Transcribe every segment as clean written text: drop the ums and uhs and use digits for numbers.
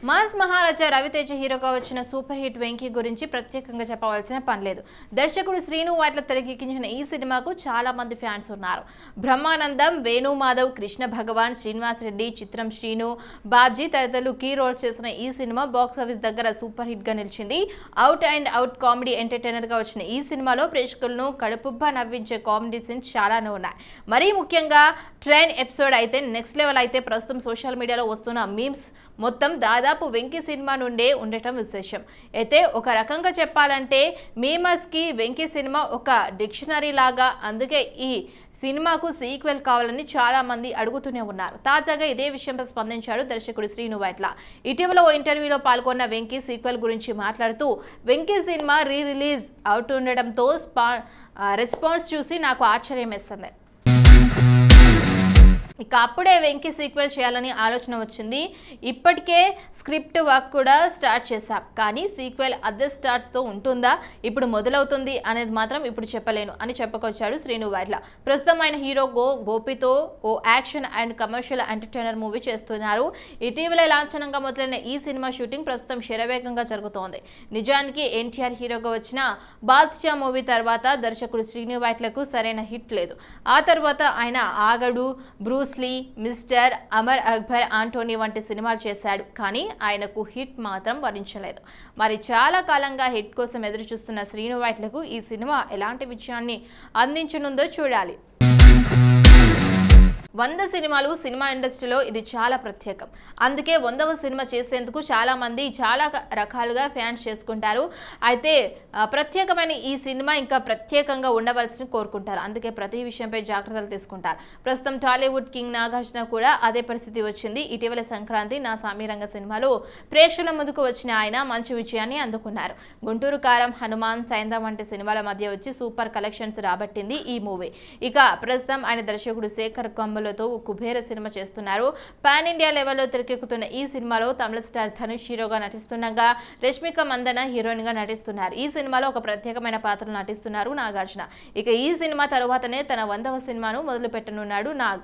Mass మహారాజా రవితేజ హీరోగా వచ్చిన super hit Venky గురించి ప్రత్యేకంగా చెప్పవలసిన పని లేదు. దర్శకుడు శ్రీను వైట్ల తెరకెక్కించిన ఈ సినిమాకు చాలా మంది ఫ్యాన్స్ ఉన్నారు. బ్రహ్మానందం, వేణు మాధవ్, కృష్ణ భగవాన్, శ్రీనివాస్ రెడ్డి, చిత్రం శ్రీను, బాబ్జీ తదితరులు కీ రోల్స్ చేసిన ఈ సినిమా బాక్సాఫీస్ దగ్గర సూపర్ హిట్ గా నిలిచింది. Out and out comedy entertainer గా వచ్చిన ఈ సినిమాలో ప్రేక్షకులను కడుపుబ్బా నవ్వించే కామెడీ సీన్స్ చాలానే ఉన్నాయి. మరీ ముఖ్యంగా ట్రైన్ ఎపిసోడ్ అయితే నెక్స్ట్ లెవెల్. అయితే ప్రస్తుతం సోషల్ మీడియాలో వస్తున్న మీమ్స్ మొత్తం దాదాపు వెంకీ సినిమా నుండే ఉండటం విశేషం. అయితే ఒక రకంగా చెప్పాలంటే మీమర్స్ కి వెంకీ సినిమా ఒక డిక్షనరీ లాగా. అందుకే ఈ సినిమాకు సీక్వెల్ కావాలని చాలా మంది అడుగుతూనే ఉన్నారు. తాజాగా ఇదే విషయంపై స్పందించాడు దర్శకుడు శ్రీను వైట్ల. ఇటీవల ఓ ఇంటర్వ్యూలో పాల్గొన్న వెంకీ సీక్వెల్ గురించి మాట్లాడుతూ, వెంకీ సినిమా రిలీజ్ అవుతుండటంతో రెస్పాన్స్ చూసి నాకు ఆశ్చర్యం వేస్తుంది. ఇక అప్పుడే వెంకీ సీక్వెల్ చేయాలని ఆలోచన వచ్చింది. ఇప్పటికే స్క్రిప్ట్ వర్క్ కూడా స్టార్ట్ చేశాం, కానీ సీక్వెల్ అదర్ స్టార్స్తో ఉంటుందా, ఇప్పుడు మొదలవుతుంది అనేది మాత్రం ఇప్పుడు చెప్పలేను అని చెప్పుకొచ్చాడు శ్రీను వైట్ల. ప్రస్తుతం ఆయన హీరో గోపితో ఓ action and commercial entertainer movie చేస్తున్నారు. ఇటీవల లాంఛనంగా మొదలైన ఈ సినిమా షూటింగ్ ప్రస్తుతం శరవేగంగా జరుగుతోంది. నిజానికి ఎన్టీఆర్ హీరోగా వచ్చిన బాద్షా మూవీ తర్వాత దర్శకుడు శ్రీను వైట్లకు సరైన హిట్ లేదు. ఆ తర్వాత ఆయన Aagadu, Bruce Lee, Mister, Amar Akbar, Antony వంటి సినిమాలు చేశాడు, కానీ ఆయనకు హిట్ మాత్రం వరించలేదు. మరి చాలా కాలంగా హిట్ కోసం ఎదురు చూస్తున్న శ్రీను వైట్లకు ఈ సినిమా ఎలాంటి విజయాన్ని అందించనుందో చూడాలి. 100 సినిమాలు సినిమా ఇండస్ట్రీలో ఇది చాలా ప్రత్యేకం. అందుకే 100వ సినిమా చేసేందుకు చాలా మంది చాలా రకాలుగా ఫ్యాన్స్ చేసుకుంటారు. అయితే ప్రత్యేకమైన ఈ సినిమా ఇంకా ప్రత్యేకంగా ఉండవలసిన కోరుకుంటారు. అందుకే ప్రతి విషయంపై జాగ్రత్తలు తీసుకుంటారు. ప్రస్తుతం టాలీవుడ్ కింగ్ నాగార్జున కూడా అదే పరిస్థితి వచ్చింది. ఇటీవల సంక్రాంతి నా సామిరంగ సినిమాలో ప్రేక్షకుల ముందుకు వచ్చిన ఆయన మంచి విజయాన్ని అందుకున్నారు. గుంటూరు కారం, హనుమాన్, సైంధం వంటి సినిమాల మధ్య వచ్చి సూపర్ కలెక్షన్స్ రాబట్టింది ఈ మూవీ. ఇక ప్రస్తుతం ఆయన దర్శకుడు శేఖర్ కమ్ములతో కుబేర సినిమా చేస్తున్నారు. పాన్ ఇండియా లెవెల్లో తెరకెక్కుతున్న ఈ సినిమాలో తమిళ స్టార్ ధనుష్ హీరోగా నటిస్తుండగా రష్మిక మందన హీరోయిన్ గా నటిస్తున్నారు. ఈ సినిమాలో ఒక ప్రత్యేకమైన పాత్రలో నటిస్తున్నారు నాగార్జున. ఇక ఈ సినిమా తరువాతనే తన 100వ సినిమాను మొదలు పెట్టనున్నాడు నాగ్.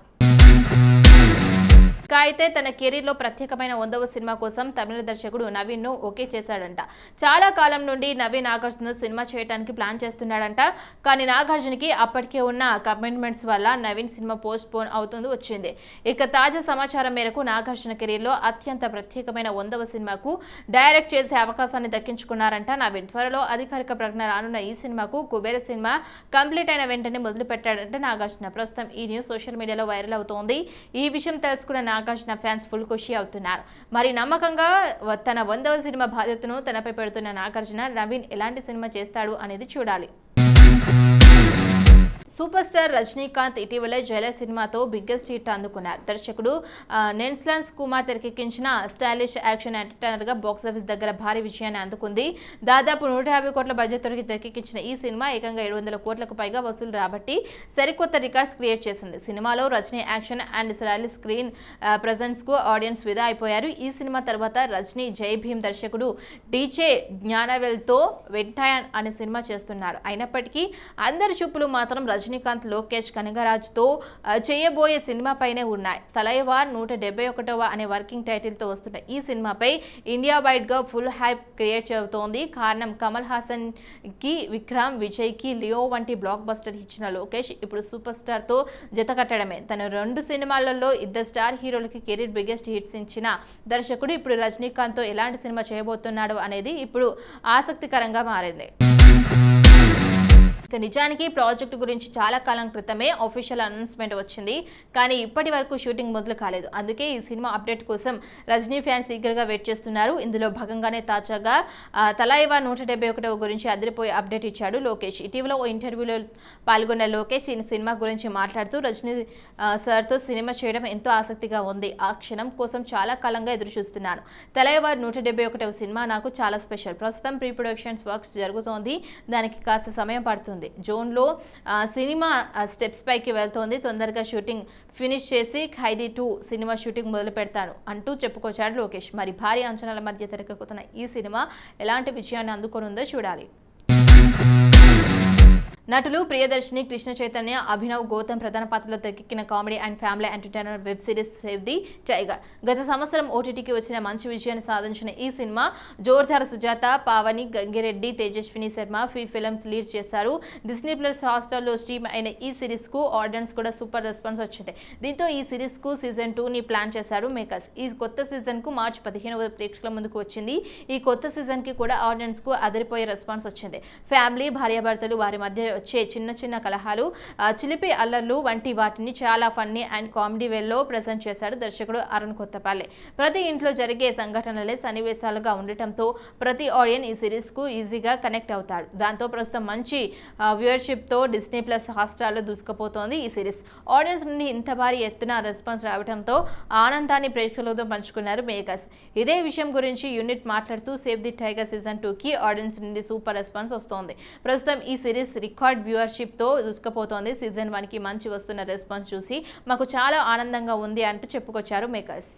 అయితే తన కెరీర్లో ప్రత్యేకమైన 100వ సినిమా కోసం తమిళ దర్శకుడు నవీన్ ను ఓకే చేశాడంట. చాలా కాలం నుండి నవీన్ నాగార్జున సినిమా చేయడానికి ప్లాన్ చేస్తున్నాడంట. కానీ నాగార్జునకి అప్పటికే ఉన్న కమిట్మెంట్స్ వల్ల నవీన్ సినిమా పోస్ట్ పోన్ అవుతుంది వచ్చింది. ఇక తాజా సమాచారం మేరకు నాగార్జున కెరీర్లో అత్యంత ప్రత్యేకమైన 100వ సినిమాకు డైరెక్ట్ చేసే అవకాశాన్ని దక్కించుకున్నారంట నవీన్. త్వరలో అధికారిక ప్రకటన రానున్న ఈ సినిమాకు కుబేర సినిమా కంప్లీట్ అయిన వెంటనే మొదలు పెట్టాడంట నాగార్జున. ప్రస్తుతం ఈ న్యూస్ సోషల్ మీడియాలో వైరల్ అవుతోంది. ఈ విషయం తెలుసుకున్న నాగార్జున ఫ్యాన్స్ ఫుల్ ఖుషి అవుతున్నారు. మరి నమ్మకంగా తన 100వ సినిమా బాధ్యతను తనపై పెడుతున్న నాగార్జున నవీన్ ఎలాంటి సినిమా చేస్తాడు అనేది చూడాలి. సూపర్ స్టార్ రజనీకాంత్ ఇటీవల జైలర్ సినిమాతో బిగ్గెస్ట్ హిట్ అందుకున్నారు. దర్శకుడు నెన్స్లాన్స్ కుమార్ తెరకెక్కించిన స్టైలిష్ యాక్షన్ ఎంటర్టైనర్ గా బాక్సాఫీస్ దగ్గర భారీ విజయాన్ని అందుకుంది. దాదాపు 150 కోట్ల బడ్జెట్ తోటి తెరకెక్కించిన ఈ సినిమా ఏకంగా 700 కోట్లకు పైగా వసూలు రాబట్టి సరికొత్త రికార్డ్స్ క్రియేట్ చేసింది. సినిమాలో Rajini action and stylish screen presence కు ఆడియన్స్ ఫిదా అయిపోయారు. ఈ సినిమా తర్వాత రజనీ జై భీమ్ దర్శకుడు డీజే జ్ఞానవేల్ తో వెంటాయన్ అనే సినిమా చేస్తున్నారు. అయినప్పటికీ అందరి చూపులు మాత్రం రజనీకాంత్, లోకేష్ కనగరాజ్తో చేయబోయే సినిమా పైనే ఉన్నాయి. తలైవార్ 171వ అనే వర్కింగ్ టైటిల్ తో వస్తున్న ఈ సినిమాపై ఇండియా వైడ్ గా ఫుల్ హైప్ క్రియేట్ అవుతోంది. కారణం కమల్ హాసన్ కి, విక్రమ్, విజయ్ కి లియో వంటి బ్లాక్ బస్టర్ ఇచ్చిన లోకేష్ ఇప్పుడు సూపర్ స్టార్ తో జత కట్టడమే. తన 2 సినిమాలలో ఇద్దరు స్టార్ హీరోలకి కెరీర్ బిగ్గెస్ట్ హిట్స్ ఇచ్చిన దర్శకుడు ఇప్పుడు రజనీకాంత్ తో ఎలాంటి సినిమా చేయబోతున్నాడు అనేది ఇప్పుడు ఆసక్తికరంగా మారింది. నిజానికి ప్రాజెక్టు గురించి చాలా కాలం క్రితమే ఆఫీషియల్ అనౌన్స్మెంట్ వచ్చింది, కానీ ఇప్పటి వరకు షూటింగ్ మొదలు కాలేదు. అందుకే ఈ సినిమా అప్డేట్ కోసం రజనీ ఫ్యాన్స్ ఈగర్గా వెయిట్ చేస్తున్నారు. ఇందులో భాగంగానే తాజాగా తలైవా 171 గురించి అదిరిపోయే అప్డేట్ ఇచ్చాడు లోకేష్. ఇటీవల ఓ ఇంటర్వ్యూలో పాల్గొన్న లోకేష్ ఈ సినిమా గురించి మాట్లాడుతూ, రజనీ సార్తో సినిమా చేయడం ఎంతో ఆసక్తిగా ఉంది. ఆ క్షణం కోసం చాలా కాలంగా ఎదురు చూస్తున్నాను. తలైవా 171వ సినిమా నాకు చాలా స్పెషల్. ప్రస్తుతం ప్రీ ప్రొడక్షన్స్ వర్క్స్ జరుగుతోంది. దానికి కాస్త సమయం పడుతుంది. జోన్లో సినిమా స్టెప్స్ పైకి వెళ్తోంది. తొందరగా షూటింగ్ ఫినిష్ చేసి ఖైదీ 2 సినిమా షూటింగ్ మొదలు పెడతాను అంటూ చెప్పుకొచ్చాడు లోకేష్. మరి భారీ అంచనాల మధ్య తెరకెక్కుతున్న ఈ సినిమా ఎలాంటి విజయాన్ని అందుకోనుందో చూడాలి. నటులు ప్రియదర్శిని, కృష్ణ చైతన్య, అభినవ్, గౌతమ్ ప్రధాన పాత్రలో తెరకెక్కిన comedy and family entertainer web series Save the Tiger గత సంవత్సరం ఓటీటీకి వచ్చిన మంచి విజయాన్ని సాధించిన ఈ సినిమా జోర్దార్ సుజాత, పావని, గంగిరెడ్డి, తేజస్విని శర్మ ఫిల్మ్స్ లీడ్ చేశారు. డిస్నీ ప్లస్ హాట్‌స్టార్లో స్ట్రీమ్ అయిన ఈ సిరీస్ కు ఆడియన్స్ కూడా సూపర్ రెస్పాన్స్ వచ్చింది. దీంతో ఈ సిరీస్ కు సీజన్ 2 ని ప్లాన్ చేశారు మేకర్స్. ఈ కొత్త సీజన్ కు మార్చి 15వ ప్రేక్షకుల ముందుకు వచ్చింది. ఈ కొత్త సీజన్ కి కూడా ఆడియన్స్ కు అదిరిపోయే రెస్పాన్స్ వచ్చింది. ఫ్యామిలీ, భార్యాభర్తలు, వారి మధ్య వచ్చే చిన్న చిన్న కలహాలు, చిలిపి అల్లర్లు వంటి వాటిని చాలా ఫన్నీ అండ్ కామెడీ వేలో ప్రెజెంట్ చేశాడు దర్శకుడు అరుణ్ కొత్తపల్లి. ప్రతి ఇంట్లో జరిగే సంఘటనలే సన్నివేశాలుగా ఉండటంతో ప్రతి ఆడియన్ ఈ సిరీస్ కు ఈజీగా కనెక్ట్ అవుతాడు. దాంతో ప్రస్తుతం మంచి వ్యూవర్షిప్ తో డిస్నీ ప్లస్ హాట్‌స్టార్లో దూసుకుపోతోంది ఈ సిరీస్. ఆడియన్స్ నుండి ఇంత భారీ ఎత్తున రెస్పాన్స్ రావడంతో ఆనందాన్ని ప్రేక్షకులతో పంచుకున్నారు మేకర్స్. ఇదే విషయం గురించి యూనిట్ మాట్లాడుతూ సేవ్ ది టైగర్ సీజన్ 2 కి ఆడియన్స్ నుండి సూపర్ రెస్పాన్స్ వస్తోంది. ప్రస్తుతం ఈ సిరీస్ రికార్డ్ వ్యూవర్షిప్ తో దూసుకుపోతోంది. సీజన్ 1 కి మంచి వస్తున్న రెస్పాన్స్ చూసి మాకు చాలా ఆనందంగా ఉంది అంటూ చెప్పుకొచ్చారు మేకర్స్.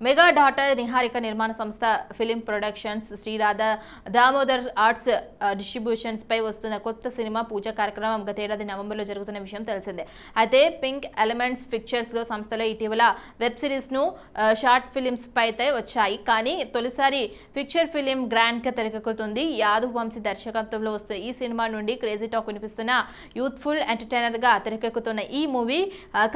మెగా డాటర్ నిహారిక నిర్మాణ సంస్థ film productions Sriradha Damodar arts distributions పై వస్తున్న కొత్త సినిమా పూజ కార్యక్రమం గతేడాది నవంబర్లో జరుగుతున్న విషయం తెలిసిందే. అయితే పింక్ ఎలిమెంట్స్ పిక్చర్స్ లో సంస్థలో ఇటీవల వెబ్ సిరీస్ ను షార్ట్ ఫిలిమ్స్ పై వచ్చాయి. కానీ తొలిసారి పిక్చర్ ఫిలిం గ్రాండ్ గా తెరకెక్కుతుంది. యాదవ్ వంశీ దర్శకత్వంలో వస్తున్న ఈ సినిమా నుండి క్రేజీ టాక్ వినిపిస్తున్న యూత్ఫుల్ ఎంటర్టైనర్ గా తెరకెక్కుతున్న ఈ మూవీ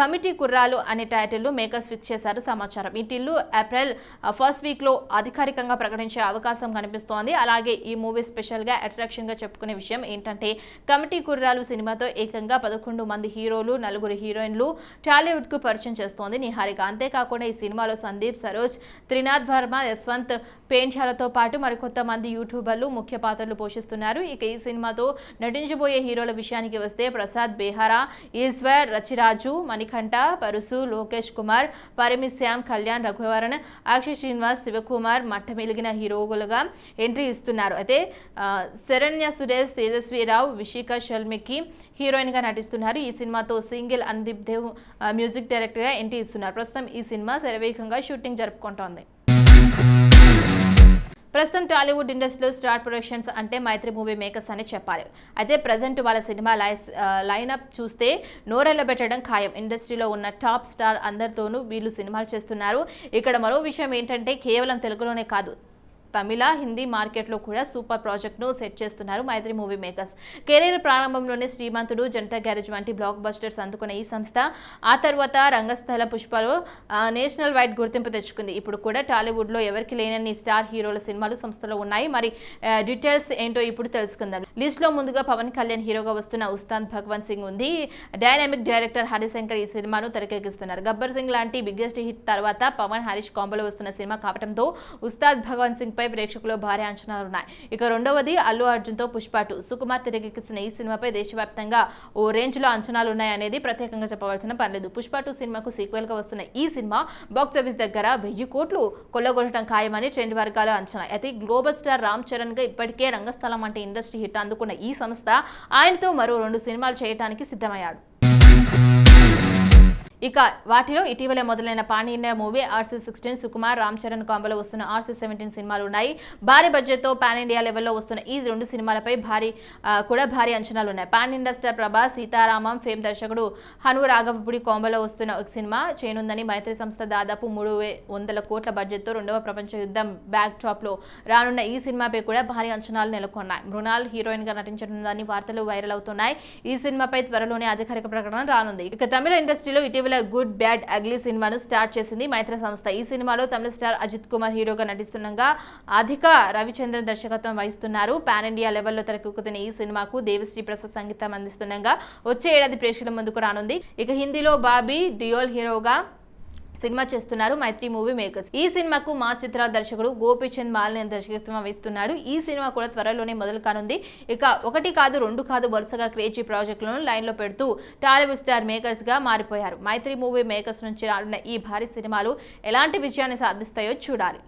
కమిటీ కుర్రాలు అనే టైటిల్ లో మేకర్స్ ఫిక్స్ చేశారు సమాచారం. ఈ టిల్లు ఏప్రిల్ ఫస్ట్ వీక్ లో అధికారికంగా ప్రకటించే అవకాశం కనిపిస్తోంది. అలాగే ఈ మూవీ స్పెషల్ గా అట్రాక్షన్ గా చెప్పుకునే విషయం ఏంటంటే కమిటీ కుర్రాలు సినిమాతో ఏకంగా 11 మంది హీరోలు, 4 హీరోయిన్లు టాలీవుడ్ కు పరిచయం చేస్తోంది నిహారిక. అంతేకాకుండా ఈ సినిమాలో సందీప్, సరోజ్, త్రినాథ్ వర్మ, యశ్వంత్ పేంఠ్యాలతో పాటు మరికొంతమంది యూట్యూబర్లు ముఖ్య పాత్రలు పోషిస్తున్నారు. ఇక ఈ సినిమాతో నటించబోయే హీరోల విషయానికి వస్తే ప్రసాద్ బేహారా, ఈశ్వర్, రచిరాజు, మణికంఠ, పరుసు, లోకేష్ కుమార్, పరిమి శ్యామ్, కళ్యాణ్, రఘువరన్, అక్షయ్ శ్రీనివాస్, శివకుమార్ మట్టమిలిగిన హీరోలుగా ఎంట్రీ ఇస్తున్నారు. అయితే శరణ్య సురేష్, తేజస్వీరావు, విషిక షల్మికి హీరోయిన్ గా నటిస్తున్నారు. ఈ సినిమాతో single Anudeep Dev music director గా ఎంట్రీ ఇస్తున్నారు. ప్రస్తుతం ఈ సినిమా శరవేగంగా షూటింగ్ జరుపుకుంటోంది. ప్రస్తుతం టాలీవుడ్ ఇండస్ట్రీలో స్టార్ ప్రొడక్షన్స్ అంటే మైత్రి మూవీ మేకర్స్ అని చెప్పాలి. అయితే ప్రజెంట్ వాళ్ళ సినిమా లైనప్ చూస్తే నోరెళ్లబెట్టడం ఖాయం. ఇండస్ట్రీలో ఉన్న టాప్ స్టార్ అందరితోనూ వీళ్ళు సినిమాలు చేస్తున్నారు. ఇక్కడ మరో విషయం ఏంటంటే కేవలం తెలుగులోనే కాదు, తమిళ, హిందీ మార్కెట్లో కూడా సూపర్ ప్రాజెక్ట్ను సెట్ చేస్తున్నారు మైత్రి మూవీ మేకర్స్. కెరీర్ ప్రారంభంలోనే శ్రీమంతుడు, జనతా గ్యారేజ్ వంటి బ్లాక్ బస్టర్స్ అందుకున్న ఈ సంస్థ ఆ తర్వాత రంగస్థల పుష్పలో నేషనల్ వైడ్ గుర్తింపు తెచ్చుకుంది. ఇప్పుడు కూడా టాలీవుడ్లో ఎవరికి లేనన్ని స్టార్ హీరోల సినిమాలు సంస్థలో ఉన్నాయి. మరి డీటెయిల్స్ ఏంటో ఇప్పుడు తెలుసుకుందాం. లిస్ట్లో ముందుగా పవన్ కళ్యాణ్ హీరోగా వస్తున్న ఉస్తాద్ భగవంత్ సింగ్ ఉంది. డైనామిక్ డైరెక్టర్ హరిశంకర్ ఈ సినిమాను తెరకెక్కిస్తున్నారు. గబ్బర్ సింగ్ లాంటి బిగ్గెస్ట్ హిట్ తర్వాత పవన్, హరీష్ కాంబోలో వస్తున్న సినిమా కావడంతో ఉస్తాద్ భగవంత్ సింగ్ పై ప్రేక్షకులు భారీ అంచనాలున్నాయి. ఇక రెండవది అల్లు అర్జున్ తో పుష్ప 2 సుకుమార్ తెరకెక్కిస్తున్న ఈ సినిమాపై దేశవ్యాప్తంగా ఓ రేంజ్ లో అంచనాలున్నాయి అనేది ప్రత్యేకంగా చెప్పవలసిన పర్లేదు. పుష్ప 2 సినిమాకు సీక్వెల్ గా వస్తున్న ఈ సినిమా బాక్స్ ఆఫీస్ దగ్గర 1000 కోట్లు కొల్లగొట్టడం ఖాయమని ట్రెండ్ వర్గాల అంచనా. అయితే గ్లోబల్ స్టార్ రామ్ చరణ్ గా ఇప్పటికే రంగస్థలం అంటే ఇండస్ట్రీ హిట్ అందుకున్న ఈ సంస్థ ఆయనతో మరో 2 సినిమాలు చేయడానికి సిద్ధమయ్యాడు. ఇక వాటిలో ఇటీవలే మొదలైన pan India movie RC16, Sukumar, Ram Charan కాంబోలో వస్తున్న RC17 సినిమాలు ఉన్నాయి. భారీ బడ్జెట్ తో పాన్ ఇండియా లెవెల్లో వస్తున్న ఈ 2 సినిమాలపై భారీ అంచనాలు ఉన్నాయి. Pan India star Prabhas, Sitaramam fame దర్శకుడు హను రాఘవపుడి కాంబోలో వస్తున్న ఒక సినిమా చేయనుందని మైత్రి సంస్థ దాదాపు 300 కోట్ల బడ్జెట్ తో 2వ ప్రపంచ యుద్ధం బ్యాక్ డ్రాప్ లో రానున్న ఈ సినిమాపై కూడా భారీ అంచనాలు నెలకొన్నాయి. మృణాల్ హీరోయిన్ గా నటించనుందని వార్తలు వైరల్ అవుతున్నాయి. ఈ సినిమాపై త్వరలోనే అధికారిక ప్రకటన రానుంది. ఇక తమిళ ఇండస్ట్రీలో ఇటీవల గుడ్ బ్యాడ్ అగ్లీ సినిమాను స్టార్ట్ చేసింది మైత్రి సంస్థ. ఈ సినిమాలో తమిళ స్టార్ అజిత్ కుమార్ హీరోగా నటిస్తుండగా అధిక రవిచంద్రన్ దర్శకత్వం వహిస్తున్నారు. పాన్ ఇండియా లెవెల్లో తెరకెక్కుతున్న ఈ సినిమాకు దేవిశ్రీ ప్రసాద్ సంగీతం అందిస్తుండగా వచ్చే ఏడాది ప్రేక్షకుల ముందుకు రానుంది. ఇక హిందీలో బాబీ డియోల్ హీరోగా సినిమా చేస్తున్నారు మైత్రి మూవీ మేకర్స్. ఈ సినిమాకు మా చిత్ర దర్శకుడు గోపీచంద్ మాలిని దర్శకత్వం వహిస్తున్నాడు. ఈ సినిమా కూడా త్వరలోనే మొదలు కానుంది. ఇక 1 కాదు 2 కాదు వరుసగా క్రేజీ ప్రాజెక్టులను లైన్ లో పెడుతూ టాలీవుడ్ స్టార్ మేకర్స్ గా మారిపోయారు. మైత్రి మూవీ మేకర్స్ నుంచి రానున్న ఈ భారీ సినిమాలు ఎలాంటి విజయాన్ని సాధిస్తాయో చూడాలి.